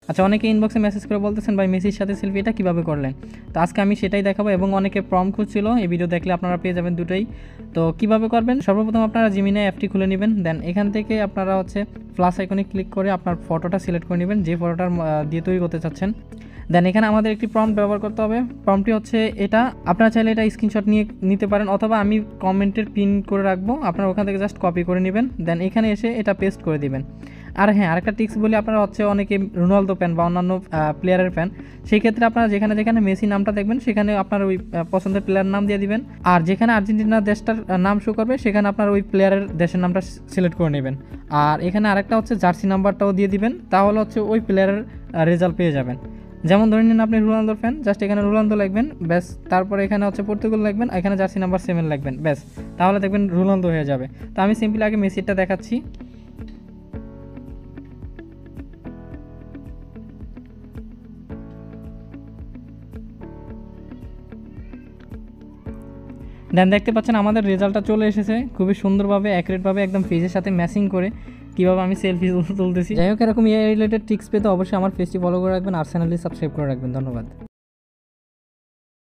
আচ্ছা, অনেকে ইনবক্সে মেসেজ করে বলতেছেন ভাই মেসির সাথে সেলফি এটা কীভাবে করলেন। তো আজকে আমি সেটাই দেখাবো এবং অনেকে প্রম্পট খুঁজছিল, এই ভিডিও দেখলে আপনারা পেয়ে যাবেন দুটোই। তো কীভাবে করবেন, সর্বপ্রথম আপনারা জিমিনে অ্যাপটি খুলে নেবেন, দেন এখান থেকে আপনারা হচ্ছে প্লাস আইকনে ক্লিক করে আপনার ফটোটা সিলেক্ট করে নেবেন যে ফটোটার দিয়ে তৈরি করতে চাচ্ছেন। দেন এখানে আমাদের একটি প্রম্পট ব্যবহার করতে হবে। প্রম্পটটি হচ্ছে এটা, আপনারা চাইলে এটা স্ক্রিনশট নিয়ে নিতে পারেন অথবা আমি কমেন্টের পিন করে রাখবো, আপনারা ওখান থেকে জাস্ট কপি করে নেবেন, দেন এখানে এসে এটা পেস্ট করে দিবেন। আর হ্যাঁ, আরেকটা টিক্স বলি, আপনারা হচ্ছে অনেকে রোনালদো ফ্যান বা অন্যান্য প্লেয়ারের ফ্যান, সেই ক্ষেত্রে আপনারা যেখানে যেখানে মেসি নামটা দেখবেন সেখানে আপনার ওই পছন্দের প্লেয়ার নাম দিয়ে দিবেন, আর যেখানে আর্জেন্টিনা দেশটার নাম শো করবে সেখানে আপনার ওই প্লেয়ারের দেশের নামটা সিলেক্ট করে নেবেন। আর এখানে আরেকটা হচ্ছে জার্সি নাম্বারটাও দিয়ে দিবেন, তাহলে হচ্ছে ওই প্লেয়ারের রেজাল্ট পেয়ে যাবেন। যেমন ধরে নিন আপনি রোনালদোর ফ্যান, জাস্ট এখানে রোনালদো লিখবেন ব্যাস, তারপরে এখানে হচ্ছে পর্তুগাল লিখবেন, এখানে জার্সি নাম্বার 7 লিখবেন ব্যাস, তাহলে দেখবেন রোনালদো হয়ে যাবে। তো আমি সিম্পলি আগে মেসিটা দেখাচ্ছি। দেন দেখতে পাচ্ছেন আমাদের রেজাল্টটা চলে এসেছে খুবই সুন্দরভাবে, অ্যাকুরেটভাবে, একদম ফেজের সাথে ম্যাচিং করে কীভাবে আমি সেলফি তুলতেছি। যাই হোক, এরকম এআই রিলেটেড ট্রিক্স পেতে অবশ্যই আমার পেজটি ফলো করে রাখবেন আর চ্যানেলটি সাবস্ক্রাইব করে রাখবেন। ধন্যবাদ।